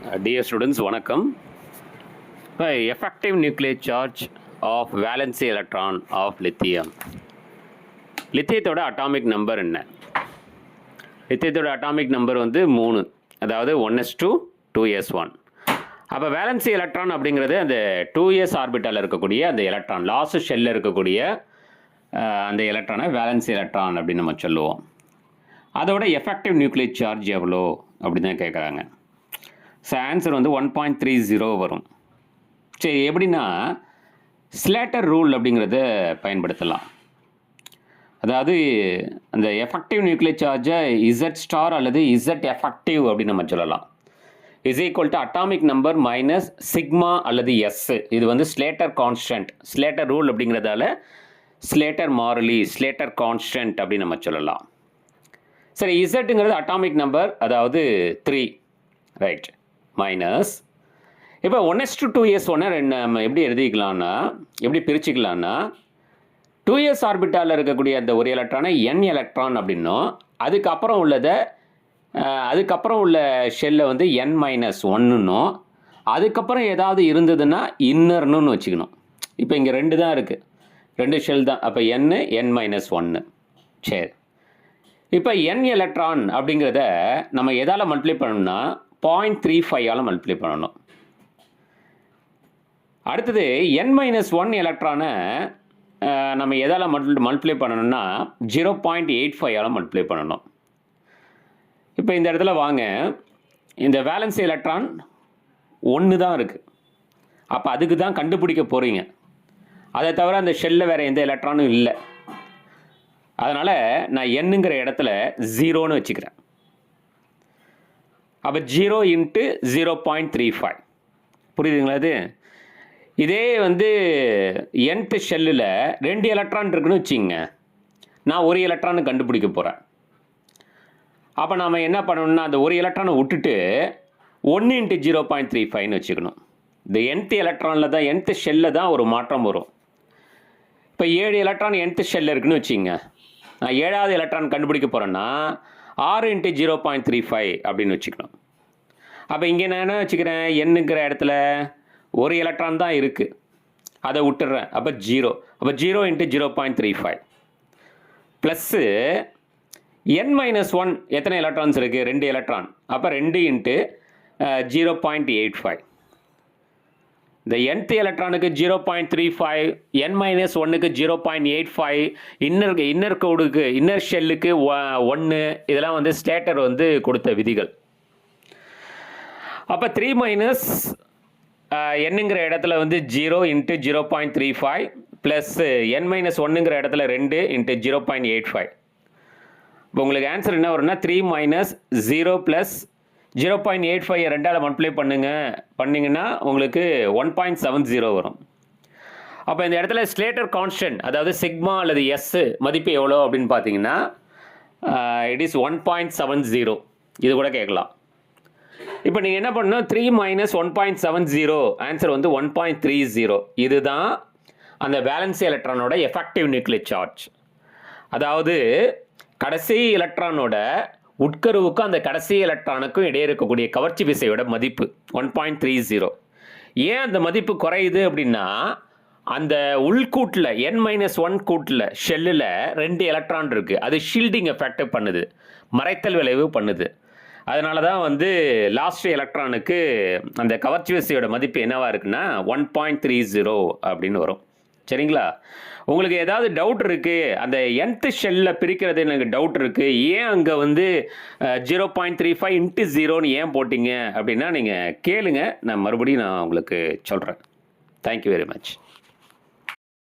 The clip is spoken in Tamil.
Dear students, வணக்கம். Effective nuclear charge of valency electron of lithium. லித்தியத்தோட அட்டாமிக் நம்பர் என்ன? லித்தியத்தோட அட்டாமிக் நம்பர் வந்து 3, அதாவது 1s2 2s1. அப்போ வேலன்சி எலக்ட்ரான் அப்படிங்கிறது அந்த 2s ஆர்பிட்டால் இருக்கக்கூடிய அந்த எலக்ட்ரான், லாஸ்ட் ஷெல்லில் இருக்கக்கூடிய அந்த எலக்ட்ரானை வேலன்சி எலக்ட்ரான் அப்படின்னு நம்ம சொல்லுவோம். அதோட எஃபெக்டிவ் நியூக்ளியர் சார்ஜ் எவ்வளோ அப்படின்னு தான் கேட்குறாங்க. ஸோ ஆன்சர் வந்து 1.30 வரும். சரி, எப்படின்னா ஸ்லேட்டர் ரூல் அப்படிங்கிறத பயன்படுத்தலாம். அதாவது அந்த எஃபெக்டிவ் நியூக்ளியர் சார்ஜை இசட் ஸ்டார் அல்லது இசட் எஃபெக்டிவ் அப்படின்னு நம்ம சொல்லலாம். Is equal to atomic number minus sigma அல்லது எஸ். இது வந்து ஸ்லேட்டர் கான்ஸ்டன்ட். ஸ்லேட்டர் ரூல் அப்படிங்கிறதால ஸ்லேட்டர் மாறிலி, ஸ்லேட்டர் கான்ஸ்டன்ட் அப்படின்னு நம்ம சொல்லலாம். சரி, இசட்டுங்கிறது அட்டாமிக் நம்பர், அதாவது 3, ரைட், மைனஸ் இப்போ 1s2 2s1 நம்ம எப்படி எழுதிக்கலாம்னா, எப்படி பிரிச்சுக்கலாம்னா, 2s ஆர்பிட்டாலில் இருக்கக்கூடிய அந்த ஒரு எலக்ட்ரானை n எலக்ட்ரான் அப்படின்னும், அதுக்கப்புறம் உள்ள ஷெல்லை வந்து n-1ன்னும், அதுக்கப்புறம் ஏதாவது இருந்ததுன்னா இன்னர்னு வச்சுக்கணும். இப்போ இங்கே 2 தான் இருக்குது, 2 ஷெல் தான். அப்போ n-1. சரி, இப்போ n எலக்ட்ரான் அப்படிங்கிறத நம்ம எதால் மல்டிப்ளை பண்ணணும்னா 0.35 மல்டிப்ளை பண்ணணும். அடுத்தது n-1 எலக்ட்ரானை நம்ம எதால் மல்டிப்ளை பண்ணணும்னா 0.85 மல்டிப்ளை பண்ணணும். இப்போ இந்த இடத்துல வாங்க, இந்த வேலன்ஸ் எலக்ட்ரான் 1 தான் இருக்குது. அப்போ அதுக்கு தான் கண்டுபிடிக்க போகிறீங்க. அதை தவிர அந்த ஷெல்லில் வேறு எந்த எலக்ட்ரானும் இல்லை. அதனால் நான் என்னங்கிற இடத்துல 0ன்னு வச்சுக்கிறேன். அப்போ 0 × 0.35 புரியுதுங்களா? இதே வந்து nth ஷெல்லில் 2 எலக்ட்ரான் இருக்குன்னு வச்சுங்க, நான் ஒரு எலக்ட்ரானு கண்டுபிடிக்க போகிறேன். அப்போ நாம் என்ன பண்ணணும்னா, அந்த ஒரு எலக்ட்ரானை விட்டுட்டு 1 × 0.35ன்னு வச்சுக்கணும். இந்த nth எலக்ட்ரானில் தான், nth ஷெல்லில் தான் ஒரு மாற்றம் வரும். இப்போ 7 எலக்ட்ரான் nth ஷெல்லில் இருக்குன்னு வச்சுங்க, நான் 7வது எலக்ட்ரான் கண்டுபிடிக்க போகிறேன்னா 6 × 0.35 அப்படின்னு வச்சுக்கணும். அப்போ இங்கே நான் என்ன வச்சுக்கிறேன், என்னங்கிற இடத்துல ஒரு எலக்ட்ரான் தான் இருக்குது, அதை விட்டுடுறேன். அப்போ 0. அப்போ 0 × 0.35 ப்ளஸ்ஸு n-1 எத்தனை எலக்ட்ரான்ஸ் இருக்குது? 2 எலக்ட்ரான். அப்போ 2 × 0.85. இந்த nth எலக்ட்ரானுக்கு 0.35, n-1க்கு 0.85, இன்னர் ஷெல்லுக்கு 1. இதெல்லாம் வந்து ஸ்லேட்டர் வந்து கொடுத்த விதிகள். அப்போ 3 - என்னங்கிற இடத்துல வந்து 0 × 0.35 ப்ளஸ் n-1ங்கிற இடத்துல 2 × 0.85. இப்போ உங்களுக்கு ஆன்சர் என்ன வரும்னா 3 - 0 + 0.85 2ஆல் மல்டிப்ளை பண்ணிங்கன்னா உங்களுக்கு 1.70 வரும். அப்போ இந்த இடத்துல ஸ்லேட்டர் கான்ஸ்டன்ட், அதாவது சிக்மா அல்லது எஸ் மதிப்பு எவ்வளோ அப்படின்னு பார்த்தீங்கன்னா இட் இஸ் 1.70. இது கூட கேட்கலாம். இப்போ நீங்கள் என்ன பண்ணணும், 3 - 1.70 ஆன்சர் வந்து 1.30. இதுதான் அந்த வேலன்சி எலக்ட்ரானோட எஃபெக்டிவ் நியூக்ளியர் சார்ஜ். அதாவது கடைசி எலக்ட்ரானோட உட்கருவுக்கும் அந்த கடைசி எலக்ட்ரானுக்கும் இடையே இருக்கக்கூடிய கவர்ச்சி விசையோட மதிப்பு 1.30. ஏன் அந்த மதிப்பு குறையுது அப்படின்னா, அந்த உள்கூட்டில் n-1 கூட்டில் ஷெல்லில் 2 எலக்ட்ரான் இருக்குது, அது ஷீல்டிங் எஃபெக்ட் பண்ணுது, மறைத்தல் விளைவு பண்ணுது. அதனால தான் வந்து லாஸ்ட் எலக்ட்ரானுக்கு அந்த கவர்ச்சி விசையோட மதிப்பு என்னவா இருக்குன்னா 1.30 அப்படின்னு வரும். சரிங்களா? உங்களுக்கு ஏதாவது டவுட் இருக்குது, அந்த nth ஷெல்லில் பிரிக்கிறது எனக்கு டவுட் இருக்குது, ஏன் அங்கே வந்து 0.35 × 0ன்னு ஏன் போட்டிங்க அப்படின்னா நீங்கள் கேளுங்க, நான் மறுபடியும் உங்களுக்கு சொல்கிறேன். Thank you very much.